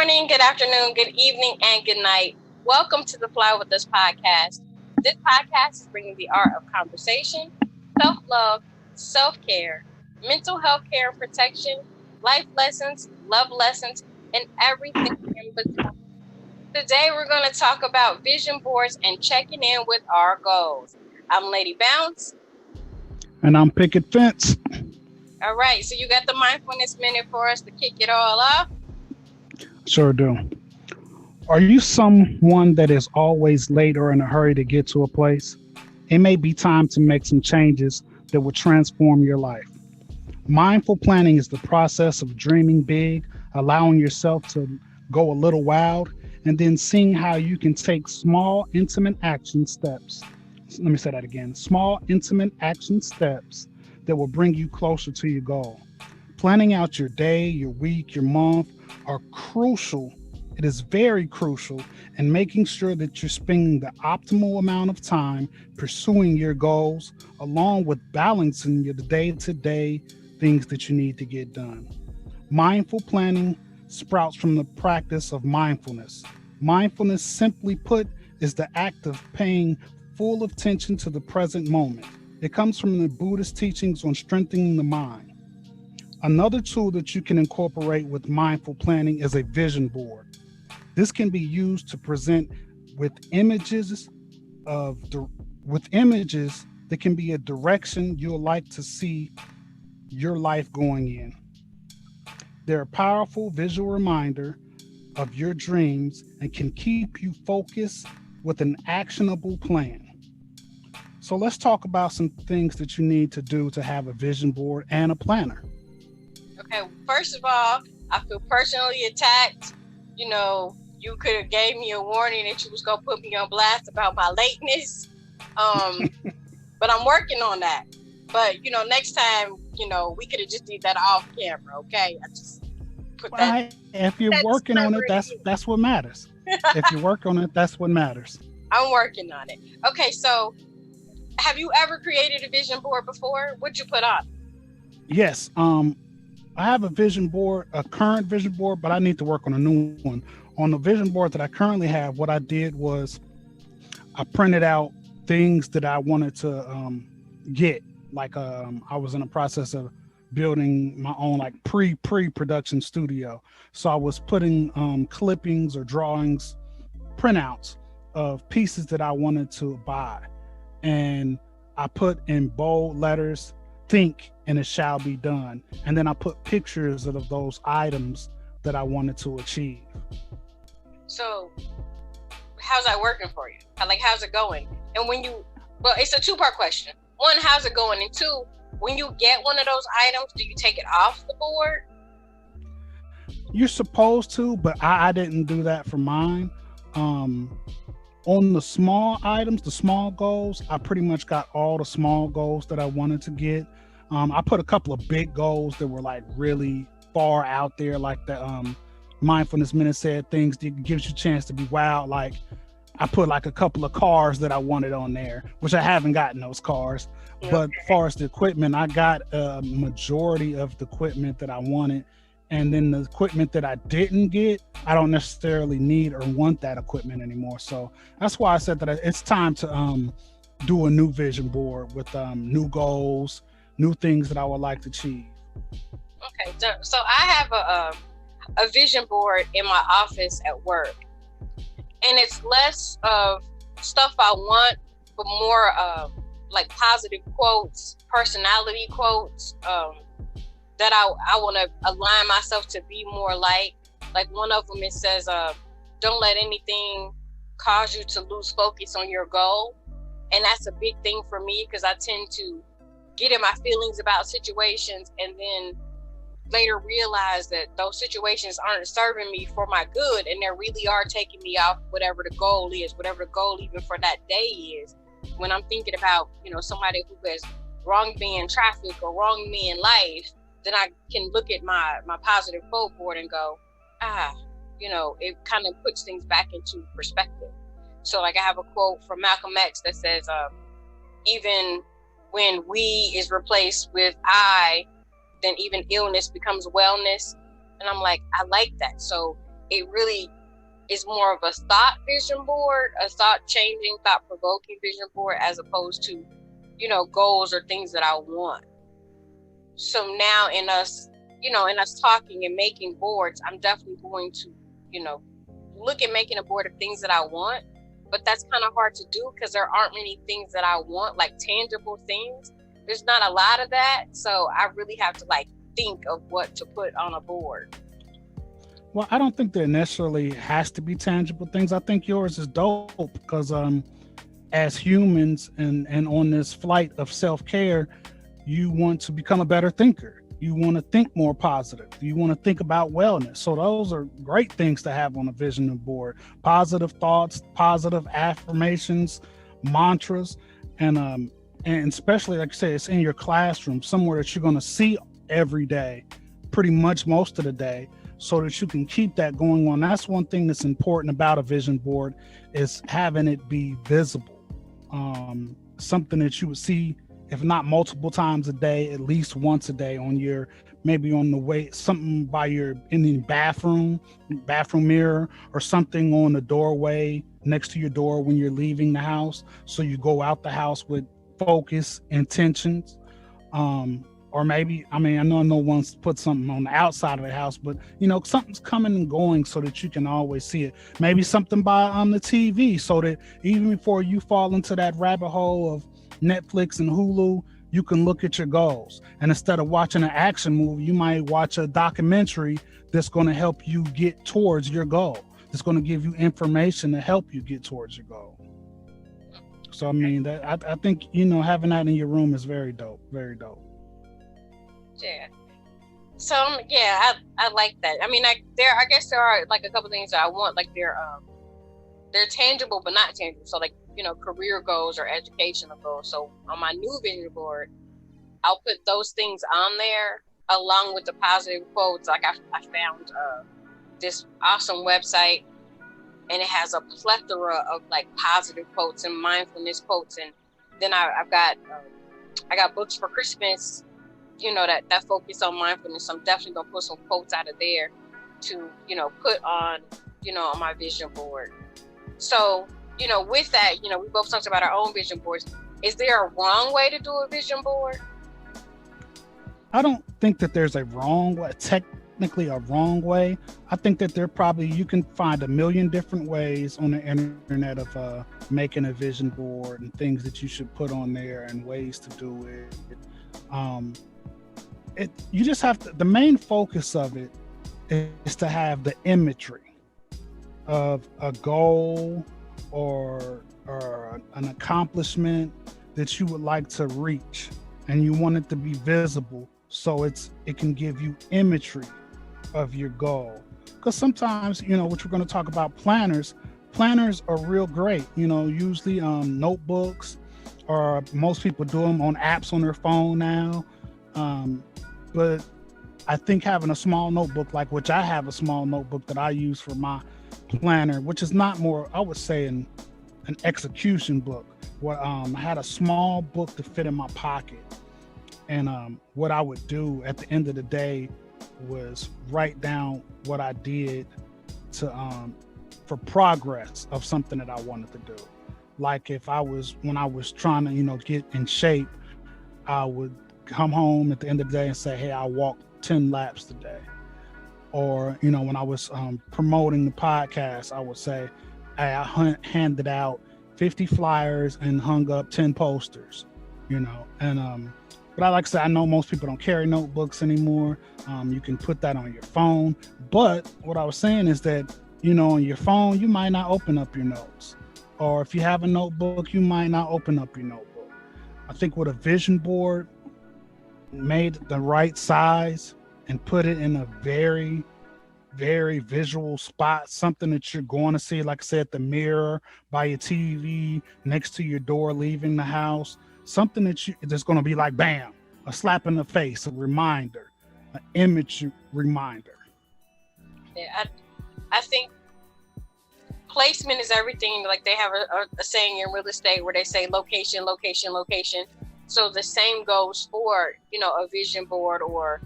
morning, good afternoon, good evening, and good night. Welcome to the Fly With Us podcast. This podcast is bringing the art of conversation, self-love, self-care, mental health care and protection, life lessons, love lessons, and everything in between. Today, we're going to talk about vision boards and checking in with our goals. I'm Lady Bounce. And I'm Picket Fence. All right, so you got the mindfulness minute for us to kick it all off? Sure do. Are you someone that is always late or in a hurry to get to a place? It may be time to make some changes that will transform your life. Mindful planning is the process of dreaming big, allowing yourself to go a little wild, and then seeing how you can take small, intimate action steps. Let me say that again. Small, intimate action steps that will bring you closer to your goal. Planning out your day, your week, your month are crucial. It is very crucial in making sure that you're spending the optimal amount of time pursuing your goals, along with balancing your day-to-day things that you need to get done. Mindful planning sprouts from the practice of mindfulness. Mindfulness, simply put, is the act of paying full attention to the present moment. It comes from the Buddhist teachings on strengthening the mind. Another tool that you can incorporate with mindful planning is a vision board. This can be used to present with images that can be a direction you'll like to see your life going in. They're a powerful visual reminder of your dreams and can keep you focused with an actionable plan. So let's talk about some things that you need to do to have a vision board and a planner. Okay, first of all, I feel personally attacked. You could have gave me a warning that you was gonna put me on blast about my lateness. But I'm working on that. But next time, we could have just did that off camera, okay? I just put that. If you're working on it, that's what matters. If you work on it, that's what matters. I'm working on it. Okay, so have you ever created a vision board before? What'd you put on? Yes. I have a current vision board, but I need to work on a new one. On the vision board that I currently have, what I did was I printed out things that I wanted to get. Like I was in the process of building my own like pre-production studio. So I was putting clippings or drawings, printouts of pieces that I wanted to buy. And I put in bold letters, think and it shall be done. And then I put pictures of those items that I wanted to achieve. So how's that working for you? How's it going? And it's a two-part question. One, how's it going? And two, when you get one of those items, do you take it off the board? You're supposed to, but I didn't do that for mine. On the small items, the small goals, I pretty much got all the small goals that I wanted to get. I put a couple of big goals that were like really far out there, like the mindfulness minute said, things that gives you a chance to be wild. Like I put like a couple of cars that I wanted on there, which I haven't gotten those cars. Okay. But as far as the equipment, I got a majority of the equipment that I wanted. And then the equipment that I didn't get, I don't necessarily need or want that equipment anymore. So that's why I said that it's time to do a new vision board with new goals, new things that I would like to achieve. Okay, so I have a vision board in my office at work. And it's less of stuff I want, but more like positive quotes, personality quotes, that I want to align myself to be more like. Like one of them, it says, don't let anything cause you to lose focus on your goal. And that's a big thing for me because I tend to get in my feelings about situations and then later realize that those situations aren't serving me for my good and they really are taking me off whatever the goal is, whatever the goal even for that day is. When I'm thinking about, somebody who has wronged me in traffic or wronged me in life, then I can look at my positive quote board and go, it kind of puts things back into perspective. So like I have a quote from Malcolm X that says, even when we is replaced with I, then even illness becomes wellness. And I'm like, I like that. So it really is more of a thought vision board, a thought changing, thought provoking vision board, as opposed to, goals or things that I want. So now in us talking and making boards, I'm definitely going to, look at making a board of things that I want. But that's kind of hard to do because there aren't many things that I want, like tangible things. There's not a lot of that. So I really have to think of what to put on a board. Well, I don't think there necessarily has to be tangible things. I think yours is dope because as humans and on this flight of self-care, you want to become a better thinker. You want to think more positive. You want to think about wellness. So those are great things to have on a vision board. Positive thoughts, positive affirmations, mantras, and especially, like I say, it's in your classroom, somewhere that you're going to see every day, pretty much most of the day, so that you can keep that going on. That's one thing that's important about a vision board, is having it be visible. Something that you would see, if not multiple times a day, at least once a day maybe on the way, something in the bathroom mirror, or something on the doorway next to your door when you're leaving the house. So you go out the house with focus, intentions. Or maybe, I know no one's put something on the outside of the house, but something's coming and going so that you can always see it. Maybe something on the TV, so that even before you fall into that rabbit hole of Netflix and Hulu, you can look at your goals. And instead of watching an action movie, you might watch a documentary that's going to help you get towards your goal. It's going to give you information to help you get towards your goal. So I think having that in your room is very dope. Very dope. Yeah. So I like that. I guess there are a couple things that I want, they're tangible but not tangible. So career goals or educational goals. So on my new vision board, I'll put those things on there along with the positive quotes. I found this awesome website, and it has a plethora of positive quotes and mindfulness quotes. And then I got books for Christmas, that focus on mindfulness. So I'm definitely gonna put some quotes out of there to put on on my vision board. So with that, we both talked about our own vision boards. Is there a wrong way to do a vision board? I don't think that there's a wrong way, technically a wrong way. I think that you can find a million different ways on the internet of making a vision board and things that you should put on there and ways to do it. You just have to, the main focus of it is to have the imagery of a goal or an accomplishment that you would like to reach, and you want it to be visible, so it can give you imagery of your goal. Because sometimes, which we're going to talk about, planners are real great. Usually notebooks, or most people do them on apps on their phone now. But I think having a small notebook, which I have a small notebook that I use for my planner, which is not more, I would say, an execution book, where I had a small book to fit in my pocket. And what I would do at the end of the day was write down what I did for progress of something that I wanted to do. When I was trying to, get in shape, I would come home at the end of the day and say, hey, I walked 10 laps today. Or, when I was promoting the podcast, I would say, hey, I handed out 50 flyers and hung up 10 posters, but I like to say, I know most people don't carry notebooks anymore. You can put that on your phone. But what I was saying is that, on your phone, you might not open up your notes. Or if you have a notebook, you might not open up your notebook. I think with a vision board, made the right size and put it in a very, very visual spot, something that you're going to see, like I said, the mirror, by your TV, next to your door, leaving the house, something that's going to be like, bam, a slap in the face, a reminder, an image reminder. Yeah, I think placement is everything. They have a saying in real estate where they say location, location, location. So the same goes for, a vision board or,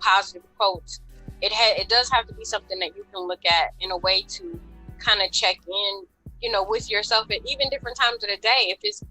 positive quotes. it does have to be something that you can look at in a way to kind of check in, with yourself at even different times of the day. If it's,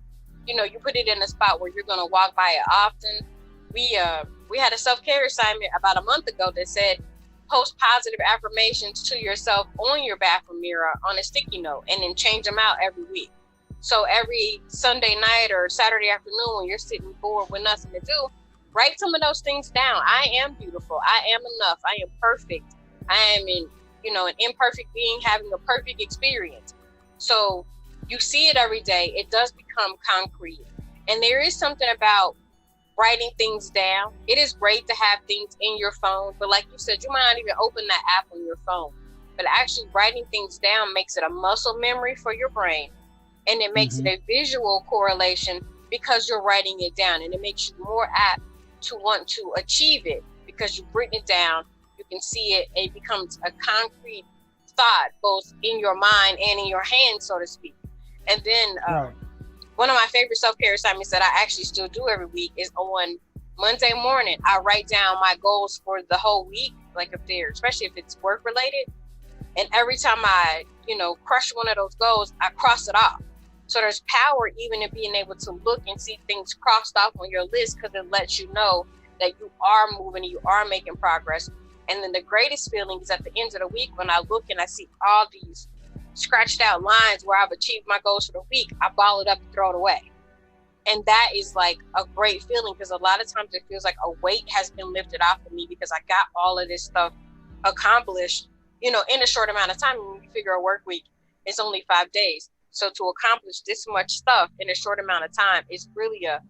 you put it in a spot where you're going to walk by it often. We had a self-care assignment about a month ago that said post positive affirmations to yourself on your bathroom mirror on a sticky note, and then change them out every week. So every Sunday night or Saturday afternoon when you're sitting bored with nothing to do, write some of those things down. I am beautiful. I am enough. I am perfect. I am an imperfect being having a perfect experience. So you see it every day. It does become concrete. And there is something about writing things down. It is great to have things in your phone, but like you said, you might not even open that app on your phone. But actually writing things down makes it a muscle memory for your brain. And it makes it a visual correlation because you're writing it down, and it makes you more apt to want to achieve it because you've written it down. You can see it. It becomes a concrete thought, both in your mind and in your hand, so to speak. And then one of my favorite self-care assignments that I actually still do every week is on Monday morning. I write down my goals for the whole week, like especially if it's work related. And every time I, crush one of those goals, I cross it off. So there's power even in being able to look and see things crossed off on your list, because it lets you know that you are moving and you are making progress. And then the greatest feeling is at the end of the week when I look and I see all these scratched out lines where I've achieved my goals for the week. I ball it up and throw it away. And that is like a great feeling, because a lot of times it feels like a weight has been lifted off of me because I got all of this stuff accomplished, in a short amount of time. When you figure a work week, it's only 5 days. So to accomplish this much stuff in a short amount of time is really a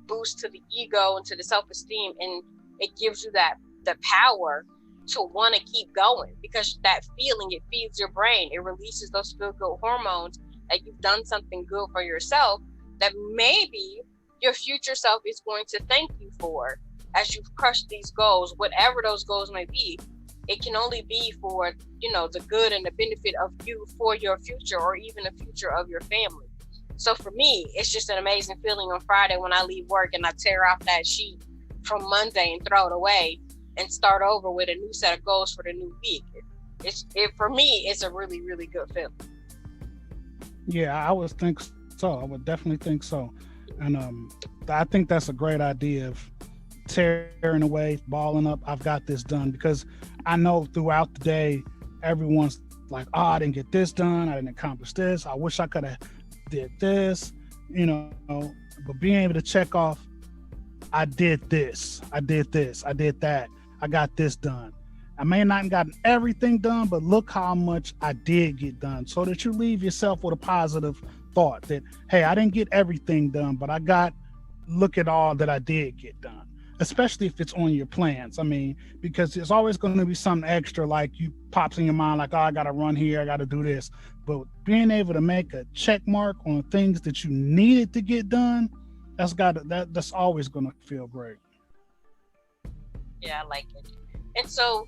boost to the ego and to the self-esteem. And it gives you the power to want to keep going, because that feeling, it feeds your brain. It releases those feel-good hormones that you've done something good for yourself that maybe your future self is going to thank you for as you've crushed these goals, whatever those goals may be. It can only be for, the good and the benefit of you for your future, or even the future of your family. So for me, it's just an amazing feeling on Friday when I leave work and I tear off that sheet from Monday and throw it away and start over with a new set of goals for the new week. For me, it's a really, really good feeling. Yeah, I would think so. I would definitely think so. And I think that's a great idea of tearing away, balling up. I've got this done, because I know throughout the day, everyone's like, oh, I didn't get this done. I didn't accomplish this. I wish I could have did this, but being able to check off, I did this, I did this, I did that, I got this done. I may not have gotten everything done, but look how much I did get done, so that you leave yourself with a positive thought that, hey, I didn't get everything done, but look at all that I did get done, especially if it's on your plans. I mean, because there's always going to be something extra, like you pops in your mind, like, oh, I got to run here, I got to do this. But being able to make a check mark on things that you needed to get done, that's always going to feel great. Yeah, I like it. And so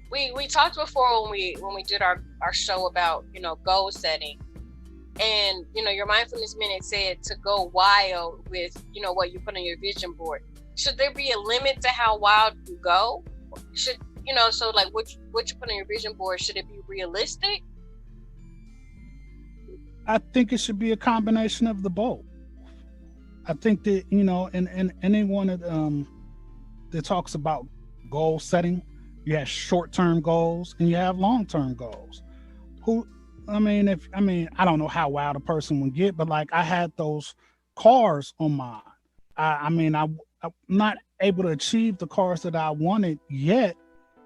we talked before when we did our show about, goal setting, and, your mindfulness minute said to go wild with, what you put on your vision board. Should there be a limit to how wild you go? Should, so like what you put on your vision board, should it be realistic? I think it should be a combination of the both. I think that, and anyone that talks about goal setting, you have short-term goals and you have long-term goals. I don't know how wild a person would get, but like I had those cars on mine. I'm not able to achieve the cars that I wanted yet,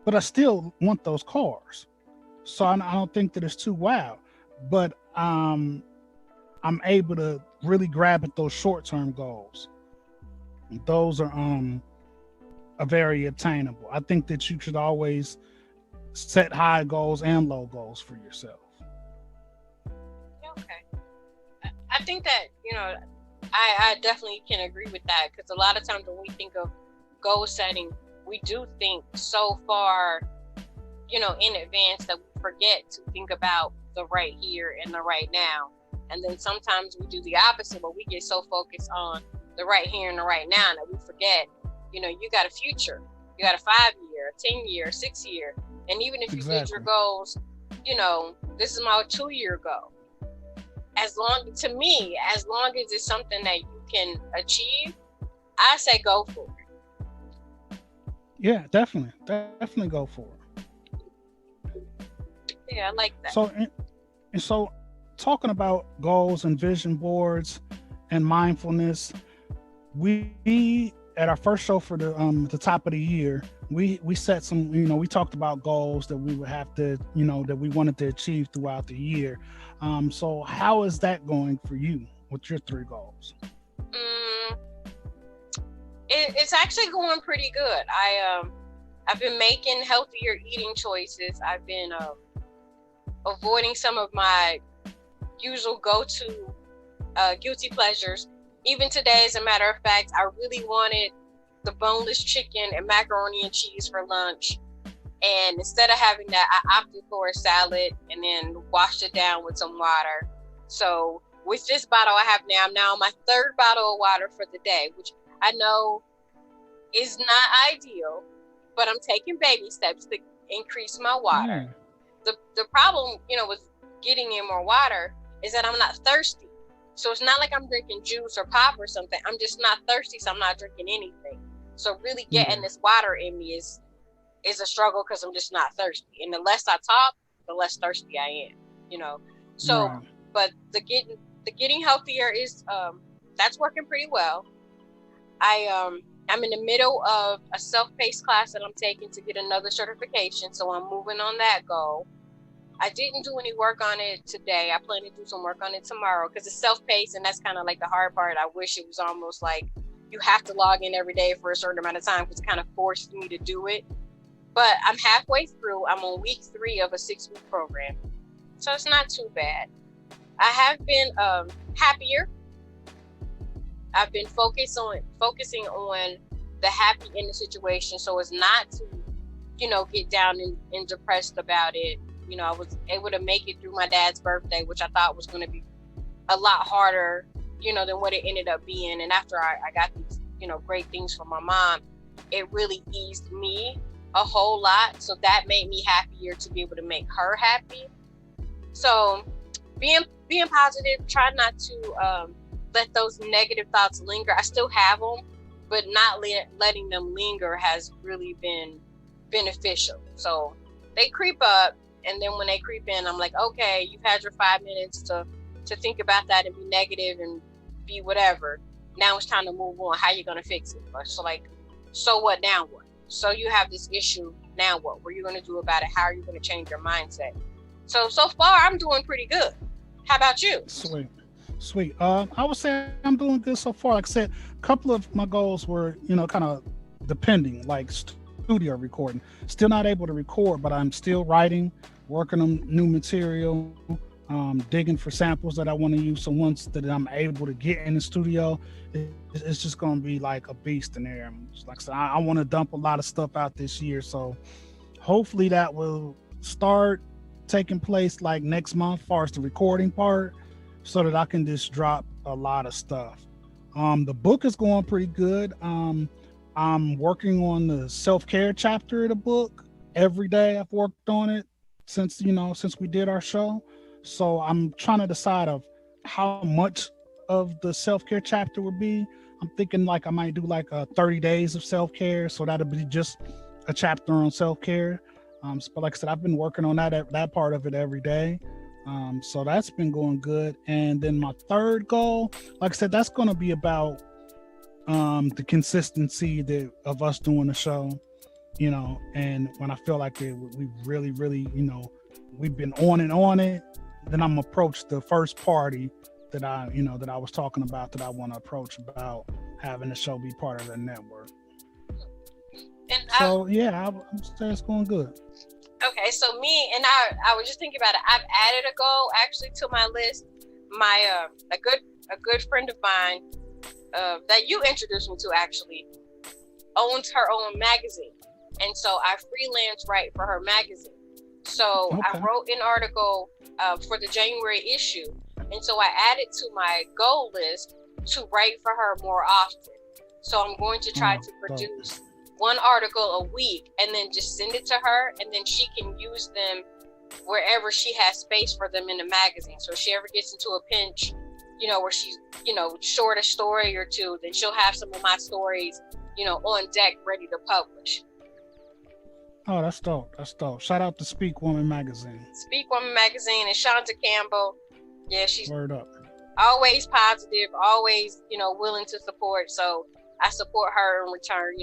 but I still want those cars. So I don't think that it's too wild, but I'm able to really grab at those short-term goals. Those are very attainable. I think that you should always set high goals and low goals for yourself. Okay. I think that, I definitely can agree with that, because a lot of times when we think of goal setting, we do think so far, in advance that we forget to think about the right here and the right now. And then sometimes we do the opposite, but we get so focused on the right here and the right now that we forget, you got a future. You got a 5-year, 10-year, 6-year, and even if you did your goals, this is my 2-year goal. As long as it's something that you can achieve, I say go for it. Yeah, definitely go for it. Yeah, I like that. So talking about goals and vision boards and mindfulness, we at our first show for the top of the year, we set some, we talked about goals that we would have to, that we wanted to achieve throughout the year. So how is that going for you with your 3 goals? It's actually going pretty good. I've been making healthier eating choices. I've been avoiding some of my usual go-to guilty pleasures. Even today, as a matter of fact, I really wanted the boneless chicken and macaroni and cheese for lunch. And instead of having that, I opted for a salad and then washed it down with some water. So with this bottle I have now, I'm now on my 3rd bottle of water for the day, which I know is not ideal, but I'm taking baby steps to increase my water. The problem, with getting in more water is that I'm not thirsty. So it's not like I'm drinking juice or pop or something. I'm just not thirsty, so I'm not drinking anything. So really getting this water in me is a struggle because I'm just not thirsty. And the less I talk, the less thirsty I am, So, right. But the getting healthier is, that's working pretty well. I'm in the middle of a self-paced class that I'm taking to get another certification. So I'm moving on that goal. I didn't do any work on it today. I plan to do some work on it tomorrow because it's self-paced, and that's kind of like the hard part. I wish it was almost like you have to log in every day for a certain amount of time because it kind of forced me to do it. But I'm halfway through. I'm on week 3 of a 6-week program. So it's not too bad. I have been happier. I've been focusing on the happy in the situation so as not to, get down and depressed about it. I was able to make it through my dad's birthday, which I thought was going to be a lot harder, than what it ended up being. And after I got these, great things from my mom, it really eased me a whole lot. So that made me happier to be able to make her happy. So being positive, try not to let those negative thoughts linger. I still have them, but not letting them linger has really been beneficial. So they creep up. And then when they creep in, I'm like, okay, you've had your 5 minutes to think about that and be negative and be whatever. Now it's time to move on. How you going to fix it? So what, now what? So you have this issue, now what? What are you going to do about it? How are you going to change your mindset? So far, I'm doing pretty good. How about you? Sweet. I would say I'm doing good so far. Like I said, a couple of my goals were, kind of depending, like studio recording. Still not able to record, but I'm still writing, working on new material, digging for samples that I want to use. So once that I'm able to get in the studio, it's just going to be like a beast in there. Like I said, I want to dump a lot of stuff out this year. So hopefully that will start taking place like next month, as far as the recording part, so that I can just drop a lot of stuff. The book is going pretty good. I'm working on the self-care chapter of the book every day. I've worked on it since we did our show. So I'm trying to decide of how much of the self-care chapter would be. I'm thinking like I might do like 30 days of self-care. So that'll be just a chapter on self-care. But like I said, I've been working on that part of it every day. So that's been going good. And then my 3rd goal, like I said, that's going to be about the consistency of us doing the show, and when I feel like we really, we've been on it, then I'm approach the first party that I was talking about, that I want to approach about having the show be part of the network. And so I'm saying it's going good. Okay, so me and I was just thinking about it. I've added a goal actually to my list. My a good friend of mine that you introduced me to actually owns her own magazine, and so I freelance write for her magazine. So okay. I wrote an article for the January issue, and so I added to my goal list to write for her more often. So I'm going to try to produce one article a week and then just send it to her, and then she can use them wherever she has space for them in the magazine. So if she ever gets into a pinch, where she's, short a story or two, then she'll have some of my stories, on deck ready to publish. Oh, that's dope. That's dope. Shout out to Speak Woman Magazine. Speak Woman Magazine and Shanta Campbell. Yeah, she's Word up. Always positive, always, willing to support. So I support her in return.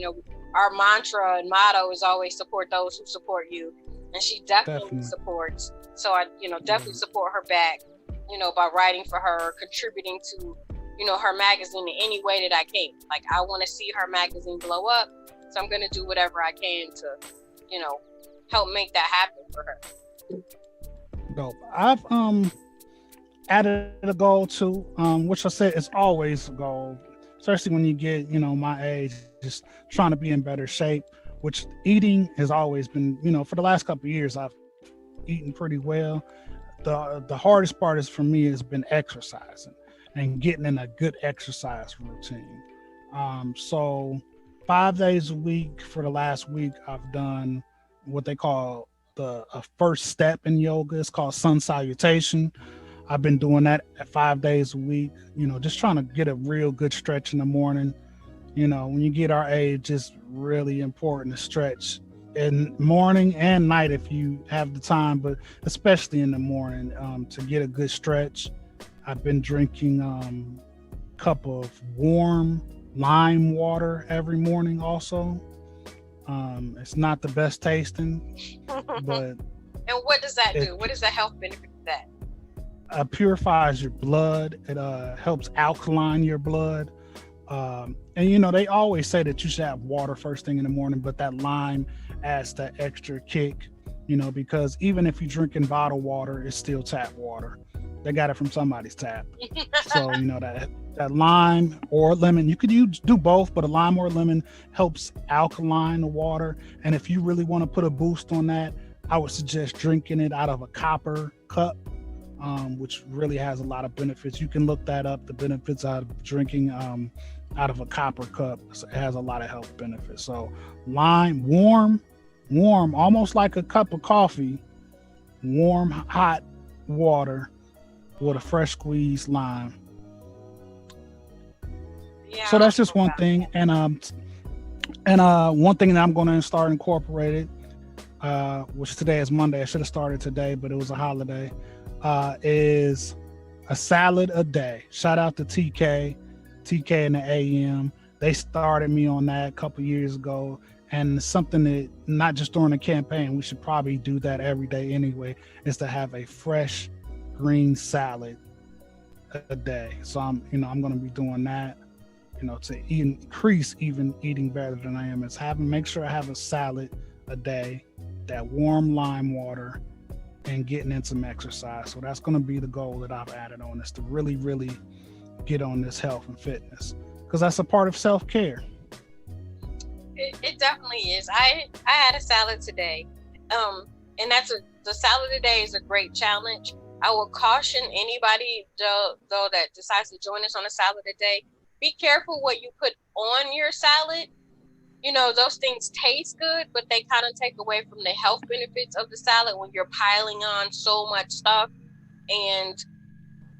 Our mantra and motto is always support those who support you. And she definitely supports. So I, definitely support her back, by writing for her, contributing to, her magazine in any way that I can. Like, I want to see her magazine blow up. So I'm going to do whatever I can to, help make that happen for her. Dope. I've added a goal too, which I said is always a goal, especially when you get, my age, just trying to be in better shape, which eating has always been, for the last couple of years, I've eaten pretty well. The hardest part is for me has been exercising and getting in a good exercise routine. So 5 days a week for the last week, I've done what they call a first step in yoga. It's called sun salutation. I've been doing that 5 days a week, just trying to get a real good stretch in the morning. When you get our age, it's really important to stretch in morning and night if you have the time, but especially in the morning, to get a good stretch. I've been drinking a cup of warm lime water every morning also. It's not the best tasting, but... And what does that do? What is the health benefit of that? Purifies your blood. It helps alkaline your blood. And they always say that you should have water first thing in the morning, but that lime adds that extra kick, because even if you're drinking bottled water, it's still tap water. They got it from somebody's tap. So, that lime or lemon, you could do both, but a lime or a lemon helps alkaline the water. And if you really want to put a boost on that, I would suggest drinking it out of a copper cup, which really has a lot of benefits. You can look that up, the benefits out of drinking out of a copper cup. It has a lot of health benefits. So lime, warm, almost like a cup of coffee, warm, hot water with a fresh squeezed lime. Yeah, so that's just one thing. And one thing that I'm going to start incorporating, which today is Monday. I should have started today, but it was a holiday, is a salad a day. Shout out to TK and the AM. They started me on that a couple years ago. And something that not just during the campaign, we should probably do that every day anyway, is to have a fresh green salad a day. So I'm going to be doing that, to increase even eating better than I am, is make sure I have a salad a day, that warm lime water, and getting in some exercise. So that's going to be the goal that I've added on, is to really, really get on this health and fitness, because that's a part of self-care. It definitely is. I had a salad today, and the salad today is a great challenge. I will caution anybody though that decides to join us on a salad today, be careful what you put on your salad. Those things taste good, but they kind of take away from the health benefits of the salad when you're piling on so much stuff. And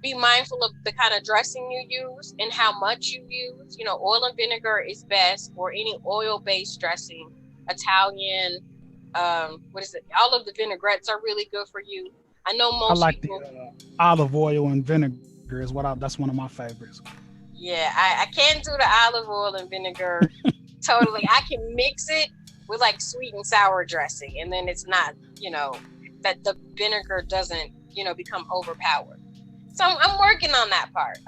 be mindful of the kind of dressing you use and how much you use. Oil and vinegar is best, or any oil-based dressing. Italian, all of the vinaigrettes are really good for you. I know most I like people... the olive oil and vinegar that's one of my favorites. Yeah, I can't do the olive oil and vinegar totally. I can mix it with like sweet and sour dressing, and then it's not, that the vinegar doesn't, become overpowered. So I'm working on that part.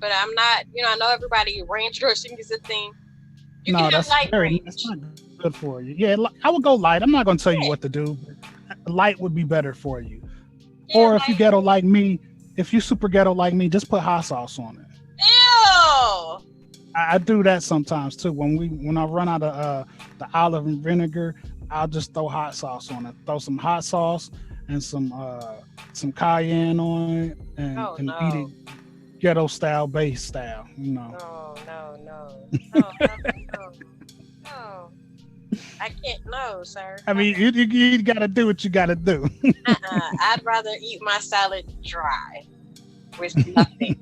But I'm not, I know everybody, ranch dressing is a thing. You can have light ranch. That's not good for you. Yeah, I would go light. I'm not going to tell you what to do. Light would be better for you. Yeah, or if you ghetto like me, if you super ghetto like me, just put hot sauce on it. Ew! I do that sometimes too. When I run out of the olive and vinegar, I'll just throw hot sauce on it. Throw some hot sauce and some cayenne on it, and eat it ghetto style, base style. No. I can't. No, sir. I mean, you got to do what you got to do. I'd rather eat my salad dry with nothing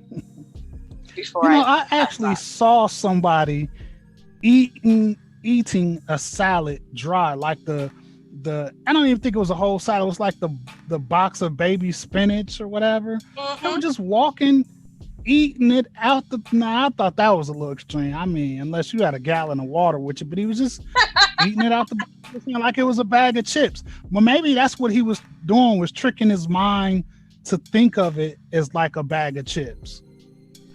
before I actually saw somebody eating a salad dry, like the I don't even think it was a whole salad. It was like the box of baby spinach or whatever. They were just walking, eating it out the. Nah, I thought that was a little extreme. I mean, unless you had a gallon of water with you, but he was just eating it out the. Like it was a bag of chips. Well, maybe that's what he was doing, was tricking his mind to think of it as like a bag of chips.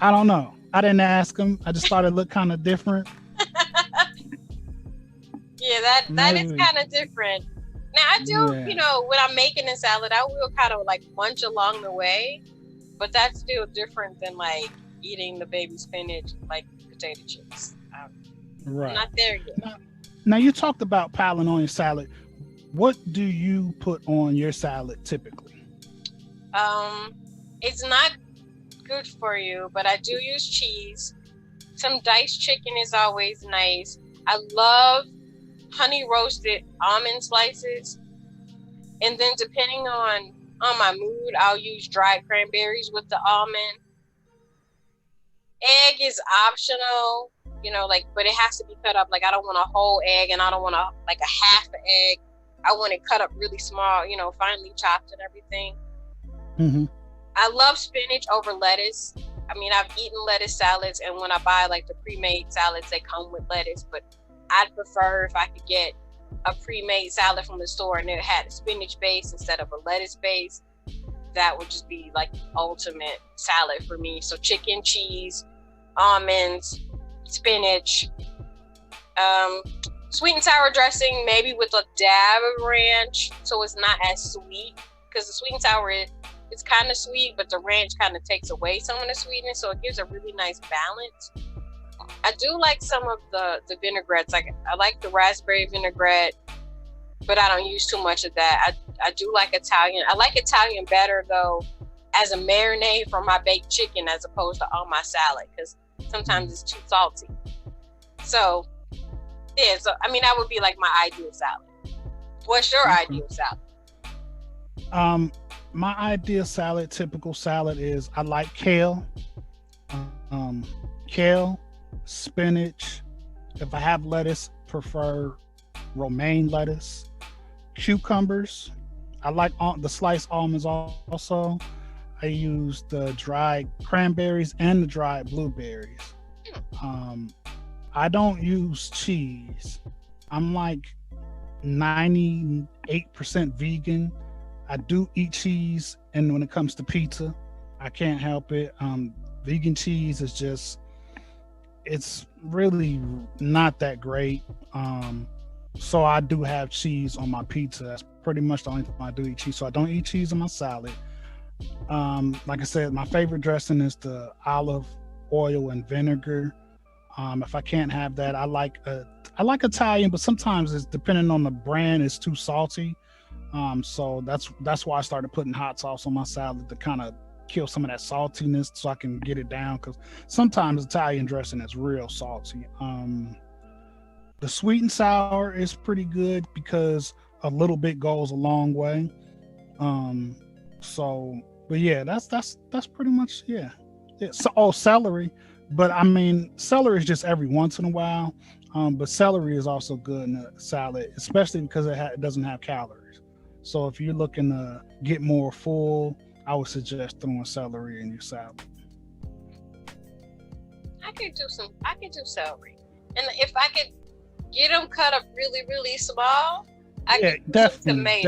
I don't know. I didn't ask him. I just thought it looked kind of different. Yeah, that is kind of different. Now I do, when I'm making a salad, I will kind of like munch along the way, but that's still different than like eating the baby spinach like potato chips. Right. I'm not there yet. Now you talked about piling on your salad. What do you put on your salad typically? It's not good for you, but I do use cheese. Some diced chicken is always nice. I love honey roasted almond slices, and then depending on my mood, I'll use dried cranberries with the almond. Egg is optional, but it has to be cut up. Like I don't want a whole egg, and I don't want a half an egg. I want it cut up really small, finely chopped and everything. Mm-hmm. I love spinach over lettuce. I mean, I've eaten lettuce salads, and when I buy like the pre-made salads, they come with lettuce, but I'd prefer if I could get a pre-made salad from the store and it had a spinach base instead of a lettuce base. That would just be like the ultimate salad for me. So chicken, cheese, almonds, spinach, sweet and sour dressing, maybe with a dab of ranch, so it's not as sweet, because the sweet and sour it's kind of sweet, but the ranch kind of takes away some of the sweetness, so it gives a really nice balance. I do like some of the vinaigrettes. Like I like the raspberry vinaigrette, but I don't use too much of that. I do like Italian. I like Italian better though as a marinade for my baked chicken as opposed to on my salad, because sometimes it's too salty. So yeah, that would be like my ideal salad. What's your ideal salad? My ideal salad, typical salad, is I like kale. Kale, spinach. If I have lettuce, prefer romaine lettuce. Cucumbers. I like the sliced almonds also. I use the dried cranberries and the dried blueberries. I don't use cheese. I'm like 98% vegan. I do eat cheese, and when it comes to pizza, I can't help it. Vegan cheese is just, it's really not that great. So I do have cheese on my pizza. That's pretty much the only time I do eat cheese. So I don't eat cheese on my salad. Like I said, my favorite dressing is the olive oil and vinegar. If I can't have that, I like Italian, but sometimes it's depending on the brand, it's too salty. So that's why I started putting hot sauce on my salad to kind of kill some of that saltiness, so I can get it down, because sometimes Italian dressing is real salty. The sweet and sour is pretty good because a little bit goes a long way. But yeah, that's pretty much, yeah. So, celery, but I mean, celery is just every once in a while. But celery is also good in a salad, especially because it doesn't have calories. So if you're looking to get more full, I would suggest throwing celery in your salad. I could do celery, and if I could get them cut up really, really small, I could definitely.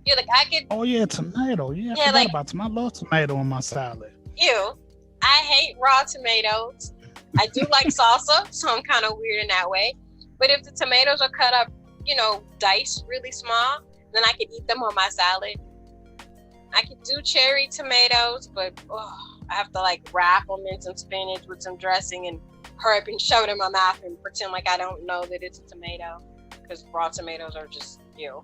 Yeah, like I could. Oh yeah, tomato. Yeah, I forgot about tomato. I love tomato in my salad. I hate raw tomatoes. I do like salsa, so I'm kind of weird in that way. But if the tomatoes are cut up, diced really small, then I could eat them on my salad. I could do cherry tomatoes, but I have to like wrap them in some spinach with some dressing and hurry up and shove it in my mouth and pretend like I don't know that it's a tomato, because raw tomatoes are just ew.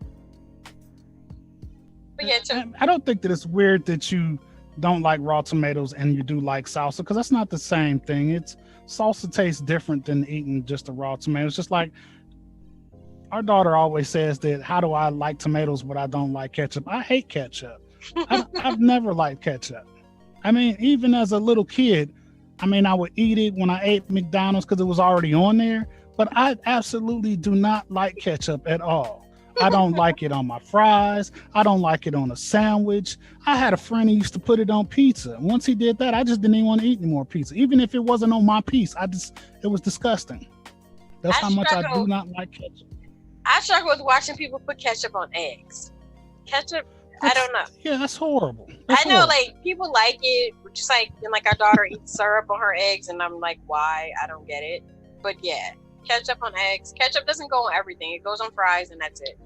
But yeah, I don't think that it's weird that you don't like raw tomatoes and you do like salsa, because that's not the same thing. Salsa tastes different than eating just a raw tomato. It's just like Our daughter always says that, how do I like tomatoes but I don't like ketchup? I hate ketchup. I've never liked ketchup. I mean, even as a little kid, I mean, I would eat it when I ate McDonald's because it was already on there, but I absolutely do not like ketchup at all. I don't like it on my fries. I don't like it on a sandwich. I had a friend who used to put it on pizza. Once he did that, I just didn't even want to eat any more pizza. Even if it wasn't on my piece, it was disgusting. That's how much I do not like ketchup. I struggle with watching people put ketchup on eggs. Ketchup, I don't know. Yeah, that's horrible. I know, like, people like it, just like, and like our daughter eats syrup on her eggs, and I'm like, why? I don't get it. But yeah, ketchup on eggs. Ketchup doesn't go on everything. It goes on fries, and that's it.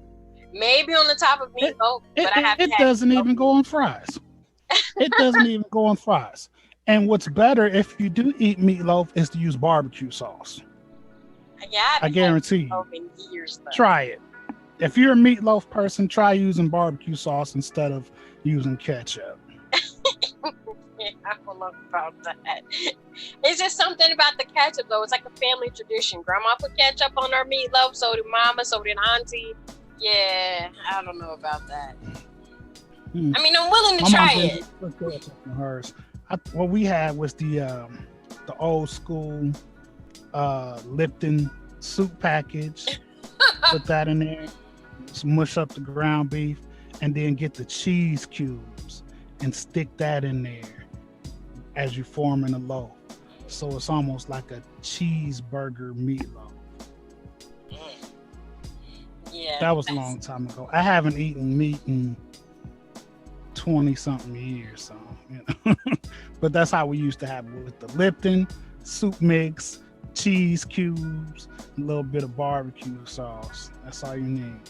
Maybe on the top of meatloaf, but I haven't. It doesn't even go on fries. It doesn't even go on fries. And what's better, if you do eat meatloaf, is to use barbecue sauce. Yeah, I guarantee you. In years, try it. If you're a meatloaf person, try using barbecue sauce instead of using ketchup. Yeah, I don't know about that. It's just something about the ketchup, though. It's like a family tradition. Grandma put ketchup on her meatloaf, so did mama, so did auntie. Yeah, I don't know about that. I mean, I'm willing to try it. Hers. What we had was the old school Lipton soup package. Put that in there, smush up the ground beef, and then get the cheese cubes and stick that in there as you form in a loaf. So it's almost like a cheeseburger meatloaf. Yeah, that was a long time ago. I haven't eaten meat in 20-something years, so but that's how we used to have it with the Lipton soup mix, cheese cubes, a little bit of barbecue sauce. That's all you need.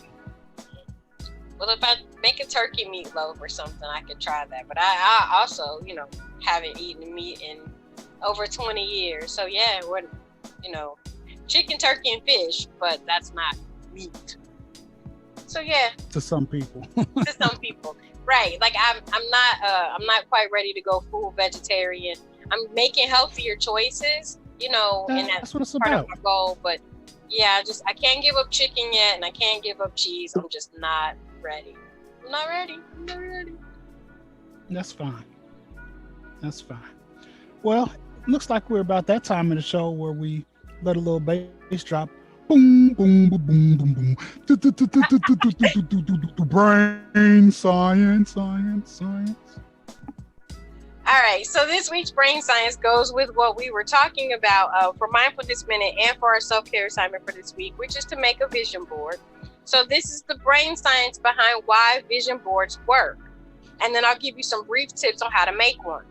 Well, if I make a turkey meatloaf or something, I could try that. But I also, haven't eaten meat in over 20 years. So yeah, chicken, turkey, and fish, but that's not meat. So yeah. To some people. To some people, right? Like I'm not quite ready to go full vegetarian. I'm making healthier choices, and that's what it's part about. of my goal. But yeah, I can't give up chicken yet, and I can't give up cheese. I'm just not ready. I'm not ready. That's fine. Well, looks like we're about that time in the show where we let a little bass drop. Boom, boom, boom, boom, boom, boom. Brain science. All right, so this week's brain science goes with what we were talking about for Mindfulness Minute and for our self-care assignment for this week, which is to make a vision board. So this is the brain science behind why vision boards work. And then I'll give you some brief tips on how to make one.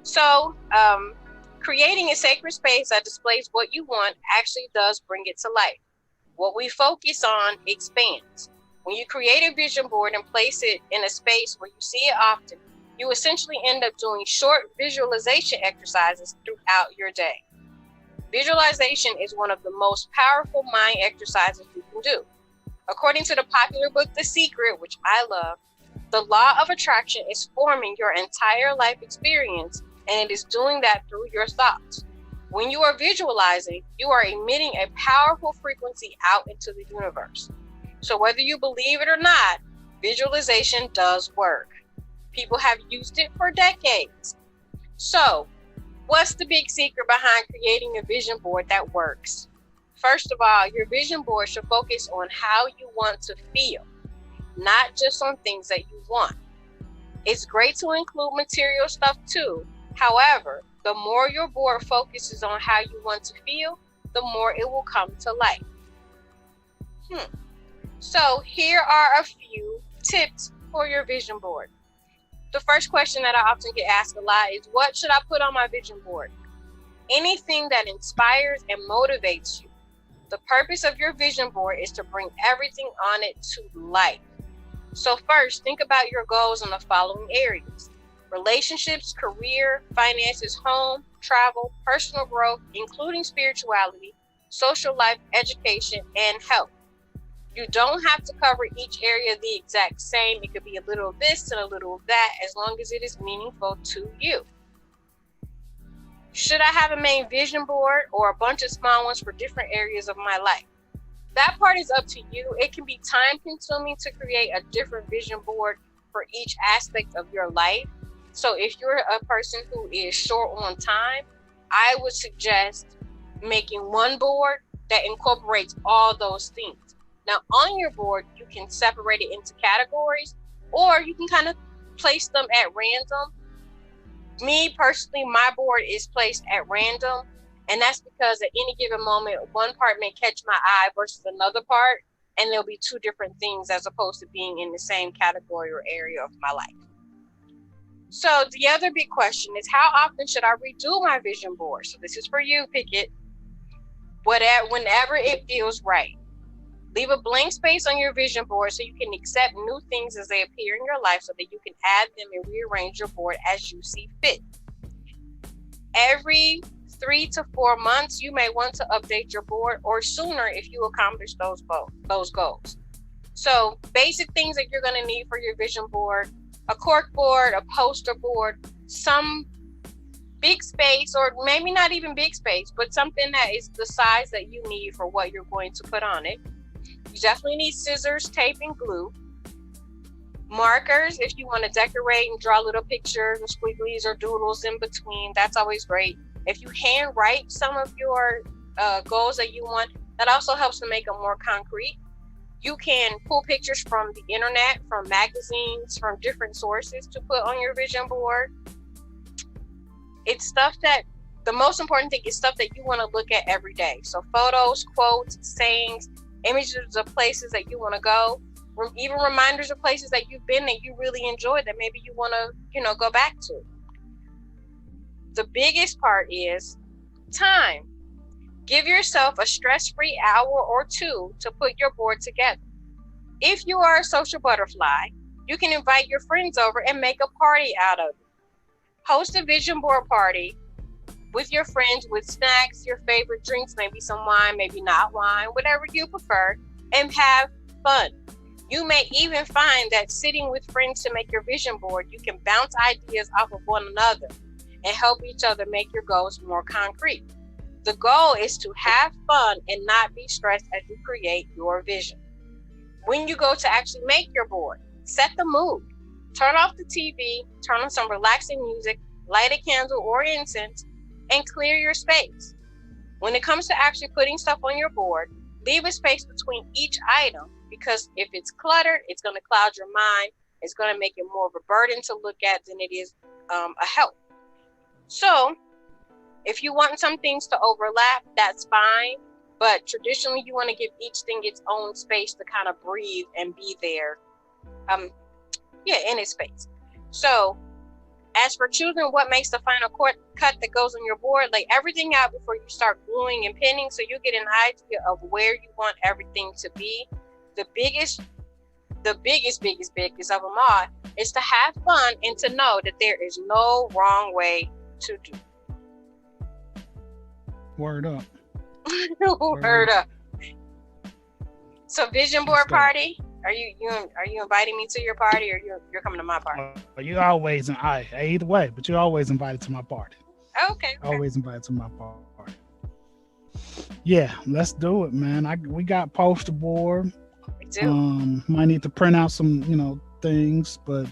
So creating a sacred space that displays what you want actually does bring it to life. What we focus on expands. When you create a vision board and place it in a space where you see it often, you essentially end up doing short visualization exercises throughout your day. Visualization is one of the most powerful mind exercises you can do. According to the popular book, The Secret, which I love, the law of attraction is forming your entire life experience, and it is doing that through your thoughts. When you are visualizing, you are emitting a powerful frequency out into the universe. So whether you believe it or not, visualization does work. People have used it for decades. So, what's the big secret behind creating a vision board that works? First of all, your vision board should focus on how you want to feel, not just on things that you want. It's great to include material stuff too. However, the more your board focuses on how you want to feel, the more it will come to life. So here are a few tips for your vision board. The first question that I often get asked a lot is, what should I put on my vision board? Anything that inspires and motivates you. The purpose of your vision board is to bring everything on it to life. So first, think about your goals in the following areas: relationships, career, finances, home, travel, personal growth, including spirituality, social life, education, and health. You don't have to cover each area the exact same. It could be a little of this and a little of that, as long as it is meaningful to you. Should I have a main vision board or a bunch of small ones for different areas of my life? that part is up to you. It can be time consuming to create a different vision board for each aspect of your life. So if you're a person who is short on time, I would suggest making one board that incorporates all those things. Now on your board, you can separate it into categories, or you can kind of place them at random. Me personally, my board is placed at random, and that's because at any given moment, one part may catch my eye versus another part, and there'll be two different things as opposed to being in the same category or area of my life. So the other big question is, how often should I redo my vision board? So this is for you, Pickett. Whenever it feels right. Leave a blank space on your vision board so you can accept new things as they appear in your life, so that you can add them and rearrange your board as you see fit. Every 3 to 4 months, you may want to update your board, or sooner if you accomplish those goals. So basic things that you're going to need for your vision board: a cork board, a poster board, some big space, or maybe not even big space, but something that is the size that you need for what you're going to put on it. You definitely need scissors, tape, and glue. Markers, if you want to decorate and draw little pictures or squigglies or doodles in between, that's always great. If you hand write some of your goals that you want, that also helps to make them more concrete. You can pull pictures from the internet, from magazines, from different sources to put on your vision board. It's stuff that, the most important thing is stuff that you want to look at every day. So photos, quotes, sayings, images of places that you want to go, even reminders of places that you've been that you really enjoyed that maybe you want to, go back to. The biggest part is time. Give yourself a stress-free hour or two to put your board together. If you are a social butterfly, you can invite your friends over and make a party out of it. Host a vision board party with your friends, with snacks, your favorite drinks, maybe some wine, maybe not wine, whatever you prefer, and have fun. You may even find that sitting with friends to make your vision board, you can bounce ideas off of one another and help each other make your goals more concrete. The goal is to have fun and not be stressed as you create your vision. When you go to actually make your board, set the mood. Turn off the TV, turn on some relaxing music, light a candle or incense, and clear your space. When it comes to actually putting stuff on your board, leave a space between each item, because if it's cluttered, it's going to cloud your mind. It's going to make it more of a burden to look at than it is a help. So if you want some things to overlap, that's fine. But traditionally, you want to give each thing its own space to kind of breathe and be there in its space. So as for choosing what makes the final cut that goes on your board, lay everything out before you start gluing and pinning, so you get an idea of where you want everything to be. The biggest of them all is to have fun and to know that there is no wrong way to do. Word up. Word up. So vision board party. Are you inviting me to your party, or you're coming to my party? You always either way, but you're always invited to my party. Okay. Always invited to my party. Yeah, let's do it, man. We got poster board. We do. Might need to print out some, things, but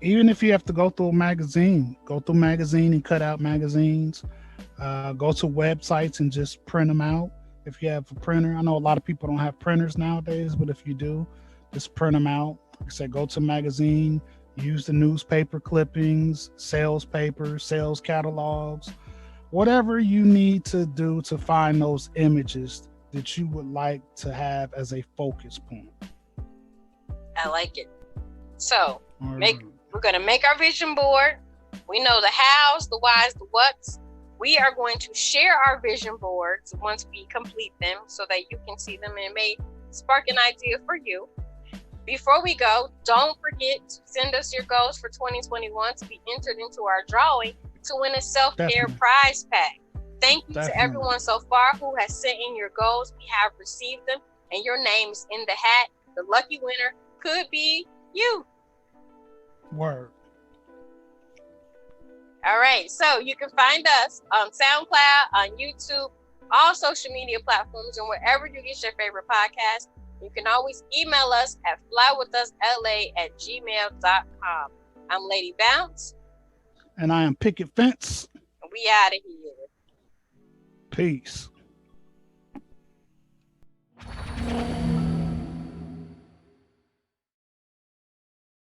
even if you have to go through a magazine, and cut out magazines. Go to websites and just print them out. If you have a printer, I know a lot of people don't have printers nowadays, but if you do, just print them out. Like I said, go to a magazine, use the newspaper clippings, sales papers, sales catalogs, whatever you need to do to find those images that you would like to have as a focus point. I like it. So we're going to make our vision board. We know the hows, the whys, the whats. We are going to share our vision boards once we complete them so that you can see them, and it may spark an idea for you. Before we go, don't forget to send us your goals for 2021 to be entered into our drawing to win a self-care prize pack. Thank you to everyone so far who has sent in your goals. We have received them, and your name is in the hat. The lucky winner could be you. Word. All right, so you can find us on SoundCloud, on YouTube, all social media platforms and wherever you get your favorite podcast. You can always email us at flywithusla@gmail.com. I'm Lady Bounce. And I am Picket Fence. We out of here. Peace.